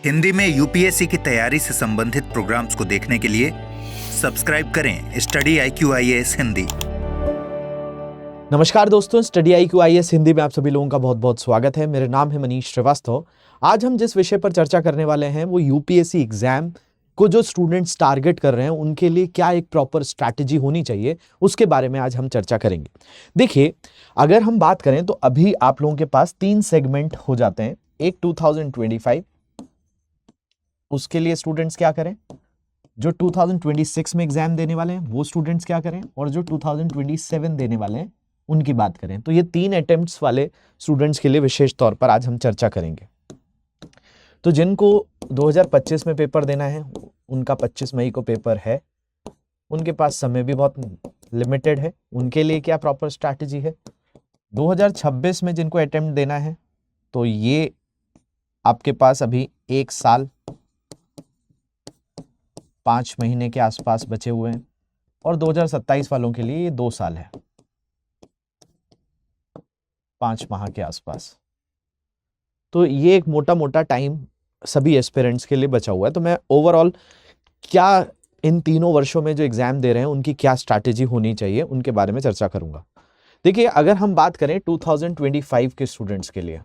हिंदी में यूपीएससी की तैयारी से संबंधित प्रोग्राम्स को देखने के लिए सब्सक्राइब करें स्टडी IQ-IAS हिंदी। नमस्कार दोस्तों, स्टडी IQ-IAS हिंदी में आप सभी लोगों का बहुत बहुत स्वागत है। मेरा नाम है मनीष श्रीवास्तव। आज हम जिस विषय पर चर्चा करने वाले हैं वो यूपीएससी एग्जाम को जो स्टूडेंट्स टारगेट कर रहे हैं उनके लिए क्या एक प्रॉपर स्ट्रैटेजी होनी चाहिए, उसके बारे में आज हम चर्चा करेंगे। देखिए, अगर हम बात करें तो अभी आप लोगों के पास 3 सेगमेंट हो जाते हैं। एक 2025, उसके लिए स्टूडेंट्स क्या करें, जो 2026 में एग्जाम देने वाले हैं वो स्टूडेंट्स क्या करें, और जो 2027 देने वाले हैं उनकी बात करें। तो ये 3 अटेम्प्ट्स वाले स्टूडेंट्स के लिए विशेष तौर पर आज हम चर्चा करेंगे। तो जिनको 2025 में पेपर देना है उनका 25 मई को पेपर है, उनके पास समय भी बहुत लिमिटेड है, उनके लिए क्या प्रॉपर स्ट्रैटेजी है। 2026 में जिनको अटेम्प्ट देना है तो ये आपके पास अभी 1 साल 5 महीने के आसपास बचे हुए हैं, और 2027 वालों के लिए ये 2 साल है 5 माह के आसपास। तो ये एक मोटा मोटा टाइम सभी एस्पिरेंट्स के लिए बचा हुआ है। तो मैं ओवरऑल क्या इन तीनों वर्षों में जो एग्जाम दे रहे हैं उनकी क्या स्ट्रैटेजी होनी चाहिए उनके बारे में चर्चा करूंगा। देखिए, अगर हम बात करें 2025 के स्टूडेंट्स के लिए,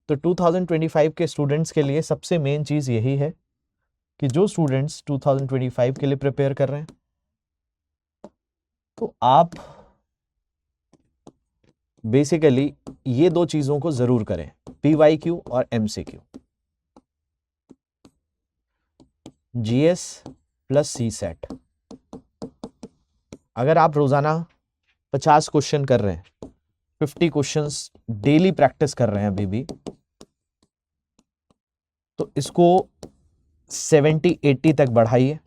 तो 2025 के स्टूडेंट्स के लिए सबसे मेन चीज यही है कि जो स्टूडेंट्स 2025 के लिए प्रिपेयर कर रहे हैं तो आप बेसिकली ये 2 चीजों को जरूर करें, PYQ और MCQ, GS प्लस CSET। अगर आप रोजाना 50 क्वेश्चन कर रहे हैं, 50 क्वेश्चंस डेली प्रैक्टिस कर रहे हैं अभी भी, तो इसको 70-80 तक बढ़ाइए।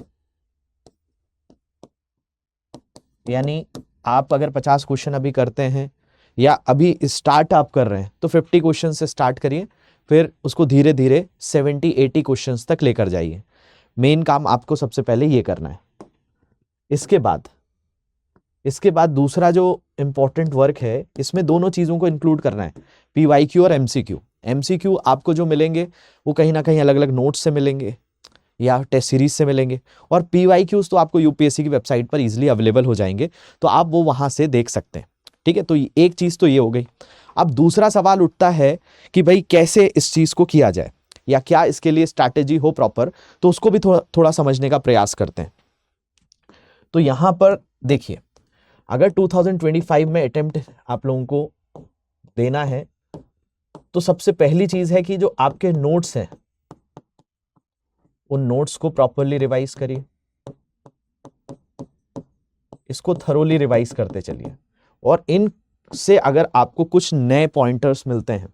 यानी आप अगर 50 क्वेश्चन अभी करते हैं या अभी स्टार्ट आप कर रहे हैं तो 50 क्वेश्चन से स्टार्ट करिए, फिर उसको धीरे धीरे 70-80 क्वेश्चंस तक लेकर जाइए। मेन काम आपको सबसे पहले ये करना है। इसके बाद दूसरा जो इंपॉर्टेंट वर्क है, इसमें दोनों चीजों को इंक्लूड करना है, PYQ और MCQ आपको जो मिलेंगे वो कहीं ना कहीं अलग अलग नोट्स से मिलेंगे या टेस्ट सीरीज से मिलेंगे, और PYQs तो आपको यूपीएससी की वेबसाइट पर इजीली अवेलेबल हो जाएंगे, तो आप वो वहां से देख सकते हैं। ठीक है, तो एक चीज तो ये हो गई। अब दूसरा सवाल उठता है कि भाई कैसे इस चीज को किया जाए या क्या इसके लिए स्ट्रैटेजी हो प्रॉपर, तो उसको भी थोड़ा समझने का प्रयास करते हैं। तो यहां पर देखिए, अगर 2025 में अटेम्प्ट आप लोगों को देना है तो सबसे पहली चीज है कि जो आपके नोट्स हैं उन नोट्स को प्रॉपरली रिवाइज करिए, इसको थरोली रिवाइज करते चलिए, और इनसे अगर आपको कुछ नए पॉइंटर्स मिलते हैं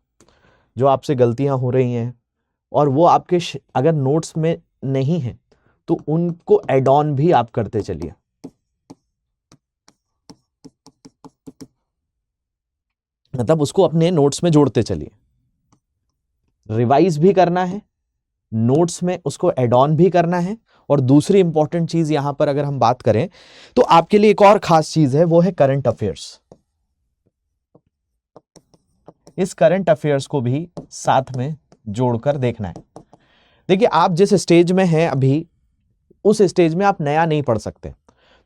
जो आपसे गलतियां हो रही हैं और वो आपके अगर नोट्स में नहीं है तो उनको एड ऑन भी आप करते चलिए। मतलब उसको अपने नोट्स में जोड़ते चलिए, रिवाइज भी करना है, नोट्स में उसको एड ऑन भी करना है। और दूसरी इंपॉर्टेंट चीज यहां पर अगर हम बात करें तो आपके लिए एक और खास चीज है, वो है करंट अफेयर्स। इस करंट अफेयर्स को भी साथ में जोड़कर देखना है। देखिए, आप जिस स्टेज में हैं अभी, उस स्टेज में आप नया नहीं पढ़ सकते,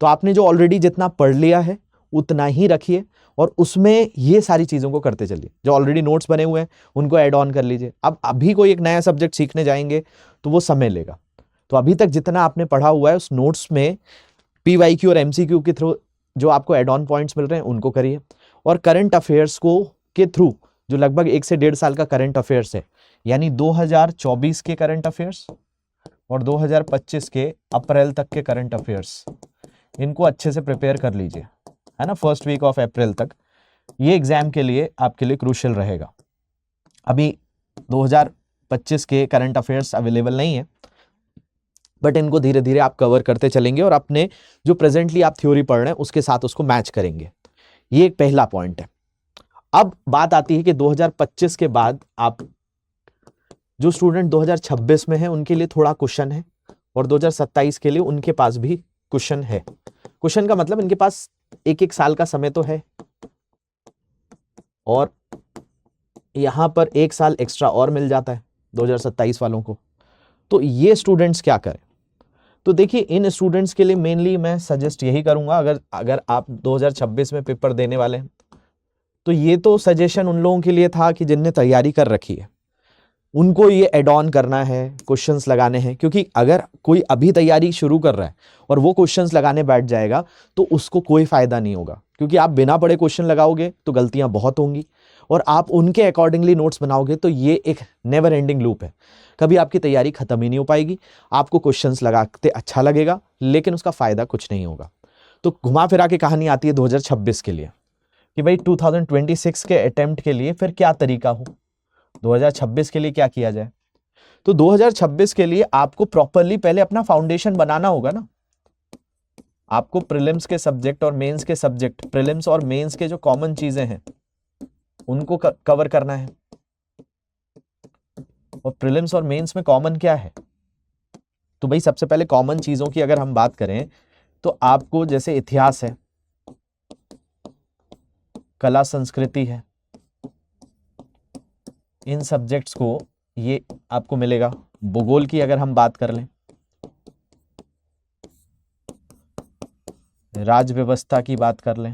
तो आपने जो ऑलरेडी जितना पढ़ लिया है उतना ही रखिए और उसमें ये सारी चीजों को करते चलिए। जो ऑलरेडी नोट्स बने हुए हैं उनको ऐड ऑन कर लीजिए। अब अभी कोई एक नया सब्जेक्ट सीखने जाएंगे तो वो समय लेगा, तो अभी तक जितना आपने पढ़ा हुआ है उस नोट्स में PYQ और MCQ के थ्रू जो आपको ऐड ऑन पॉइंट्स मिल रहे हैं उनको करिए, और करंट अफेयर्स को के थ्रू जो लगभग 1 से 1.5 साल का करंट अफेयर्स है, यानी 2024 के करंट अफेयर्स और 2025 के अप्रैल तक के करंट अफेयर्स, इनको अच्छे से प्रिपेयर कर लीजिए, है ना। फर्स्ट वीक ऑफ अप्रैल तक ये एग्जाम के लिए आपके लिए क्रूशियल रहेगा। अभी 2025 के करंट अफेयर्स अवेलेबल नहीं है, बट इनको धीरे धीरे आप कवर करते चलेंगे और अपने जो प्रेजेंटली आप थ्योरी पढ़ रहे हैं उसके साथ उसको मैच करेंगे। ये एक पहला पॉइंट है। अब बात आती है कि 2025 के बाद आप जो स्टूडेंट 2026 में है उनके लिए थोड़ा क्वेश्चन है, और 2027 के लिए उनके पास भी क्वेश्चन है। क्वेश्चन का मतलब इनके पास 1-1 साल का समय तो है, और यहां पर 1 साल एक्स्ट्रा और मिल जाता है। 2027 वालों को। तो ये स्टूडेंट्स क्या करें? तो देखिए, इन स्टूडेंट्स के लिए मेनली मैं सजेस्ट यही करूंगा, अगर आप 2026 में पेपर देने वाले हैं, तो ये तो सजेशन उन लोगों के लिए था कि जिनने तैयारी कर रखी है, उनको ये एड ऑन करना है, क्वेश्चंस लगाने हैं। क्योंकि अगर कोई अभी तैयारी शुरू कर रहा है और वो क्वेश्चंस लगाने बैठ जाएगा तो उसको कोई फायदा नहीं होगा, क्योंकि आप बिना पढ़े क्वेश्चन लगाओगे तो गलतियां बहुत होंगी, और आप उनके अकॉर्डिंगली नोट्स बनाओगे तो ये एक नेवर एंडिंग लूप है, कभी आपकी तैयारी खत्म ही नहीं हो पाएगी। आपको क्वेश्चंस लगाते अच्छा लगेगा लेकिन उसका फायदा कुछ नहीं होगा। तो घुमा फिरा के कहानी आती है 2026 के लिए कि भाई 2026 के अटेम्प्ट के लिए फिर क्या तरीका हो, 2026 के लिए क्या किया जाए। तो 2026 के लिए आपको प्रॉपरली पहले अपना फाउंडेशन बनाना होगा ना। आपको प्रीलिम्स के सब्जेक्ट और मेंस के सब्जेक्ट, प्रीलिम्स और मेंस के जो कॉमन चीजें हैं उनको कवर करना है। और प्रीलिम्स और मेंस में कॉमन क्या है? तो भाई सबसे पहले कॉमन चीजों की अगर हम बात करें तो आपको जैसे इतिहास है, कला संस्कृति है, इन सब्जेक्ट्स को ये आपको मिलेगा। भूगोल की अगर हम बात कर लें, राज व्यवस्था की बात कर लें,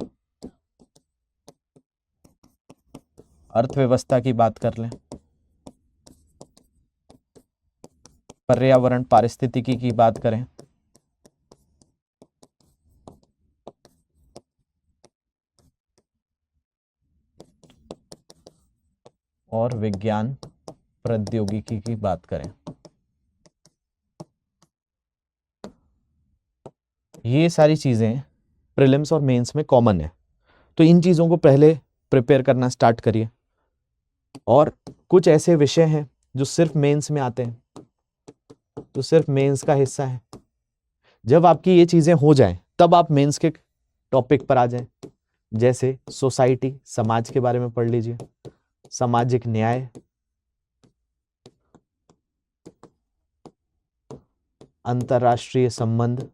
अर्थव्यवस्था की बात कर लें, पर्यावरण पारिस्थितिकी की बात करें, और विज्ञान प्रौद्योगिकी की बात करें, ये सारी चीजें प्रीलिम्स और मेंस में कॉमन है। तो इन चीजों को पहले प्रिपेयर करना स्टार्ट करिए। और कुछ ऐसे विषय हैं जो सिर्फ मेंस में आते हैं, तो सिर्फ मेंस का हिस्सा है। जब आपकी ये चीजें हो जाएं तब आप मेंस के टॉपिक पर आ जाएं। जैसे सोसाइटी, समाज के बारे में पढ़ लीजिए, सामाजिक न्याय, अंतरराष्ट्रीय संबंध,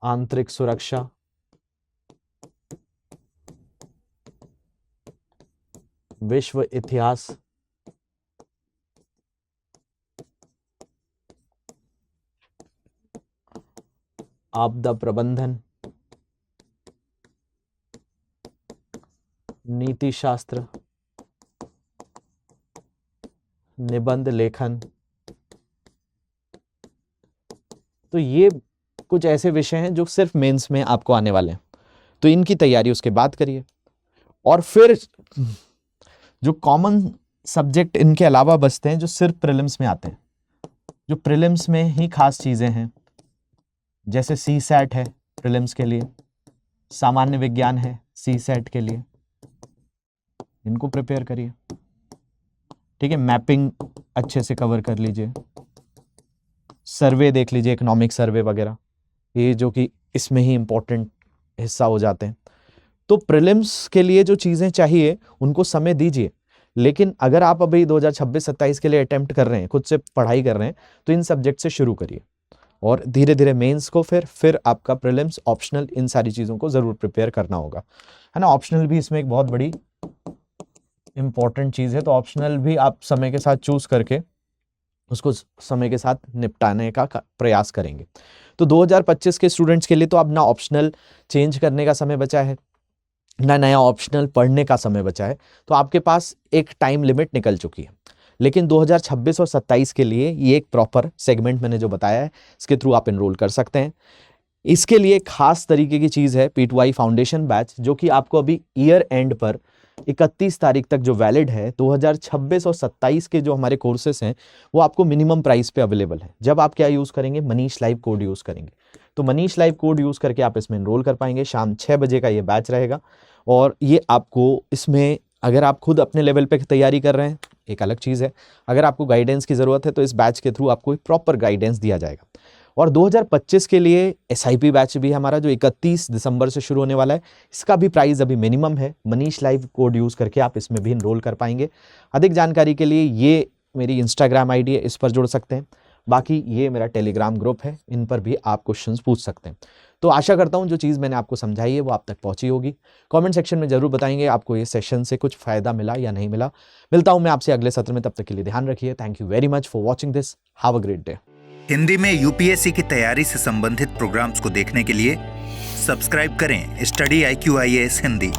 आंतरिक सुरक्षा, विश्व इतिहास, आपदा प्रबंधन, नीति शास्त्र, निबंध लेखन। तो ये कुछ ऐसे विषय हैं जो सिर्फ मेंस में आपको आने वाले हैं, तो इनकी तैयारी उसके बाद करिए। और फिर जो कॉमन सब्जेक्ट इनके अलावा बचते हैं जो सिर्फ प्रीलिम्स में आते हैं, जो प्रीलिम्स में ही खास चीजें हैं, जैसे सी सैट है प्रीलिम्स के लिए, सामान्य विज्ञान है सी सैट के लिए, इनको प्रिपेयर करिए। ठीक है, मैपिंग अच्छे से कवर कर लीजिए, सर्वे देख लीजिए, इकोनॉमिक सर्वे वगैरह, ये जो कि इसमें ही इंपॉर्टेंट हिस्सा हो जाते हैं। तो प्रीलिम्स के लिए जो चीज़ें चाहिए उनको समय दीजिए। लेकिन अगर आप अभी 2026-27 के लिए अटेम्प्ट कर रहे हैं, खुद से पढ़ाई कर रहे हैं, तो इन सब्जेक्ट से शुरू करिए और धीरे धीरे मेंस को, फिर आपका प्रीलिम्स, ऑप्शनल, इन सारी चीज़ों को ज़रूर प्रिपेयर करना होगा, है ना। ऑप्शनल भी इसमें एक बहुत बड़ी इंपॉर्टेंट चीज़ है, तो ऑप्शनल भी आप समय के साथ चूज करके उसको समय के साथ निपटाने का प्रयास करेंगे। तो 2025 के स्टूडेंट्स के लिए तो अब ना ऑप्शनल चेंज करने का समय बचा है, ना नया ऑप्शनल पढ़ने का समय बचा है, तो आपके पास एक टाइम लिमिट निकल चुकी है। लेकिन 2026 और 27 के लिए ये एक प्रॉपर सेगमेंट मैंने जो बताया है, इसके थ्रू आप एनरोल कर सकते हैं। इसके लिए खास तरीके की चीज़ है P2I फाउंडेशन बैच, जो कि आपको अभी ईयर एंड पर 31 तारीख तक जो वैलिड है। 2026 और 27 के जो हमारे कोर्सेस हैं वो आपको मिनिमम प्राइस पे अवेलेबल है। जब आप क्या यूज़ करेंगे, मनीष लाइव कोड यूज़ करेंगे, तो मनीष लाइव कोड यूज़ करके आप इसमें एनरोल कर पाएंगे। शाम 6 बजे का ये बैच रहेगा और ये आपको इसमें, अगर आप खुद अपने लेवल पे तैयारी कर रहे हैं एक अलग चीज़ है, अगर आपको गाइडेंस की ज़रूरत है तो इस बैच के थ्रू आपको प्रॉपर गाइडेंस दिया जाएगा। और 2025 के लिए SIP बैच भी है हमारा, जो 31 दिसंबर से शुरू होने वाला है। इसका भी प्राइस अभी मिनिमम है, मनीष लाइव कोड यूज़ करके आप इसमें भी एनरोल कर पाएंगे। अधिक जानकारी के लिए ये मेरी इंस्टाग्राम ID है, इस पर जुड़ सकते हैं। बाकी ये मेरा टेलीग्राम ग्रुप है, इन पर भी आप क्वेश्चंस पूछ सकते हैं। तो आशा करता हूं जो चीज़ मैंने आपको समझाई है वो आप तक पहुंची होगी। कमेंट सेक्शन में जरूर बताएंगे आपको ये सेशन से कुछ फायदा मिला या नहीं मिला। मिलता हूं मैं आपसे अगले सत्र में, तब तक के लिए ध्यान रखिए। Thank you very much for watching this. Have a great day. Hindi में यूपीएससी की तैयारी से संबंधित प्रोग्राम्स को देखने के लिए सब्सक्राइब करें स्टडी IQ IAS हिंदी।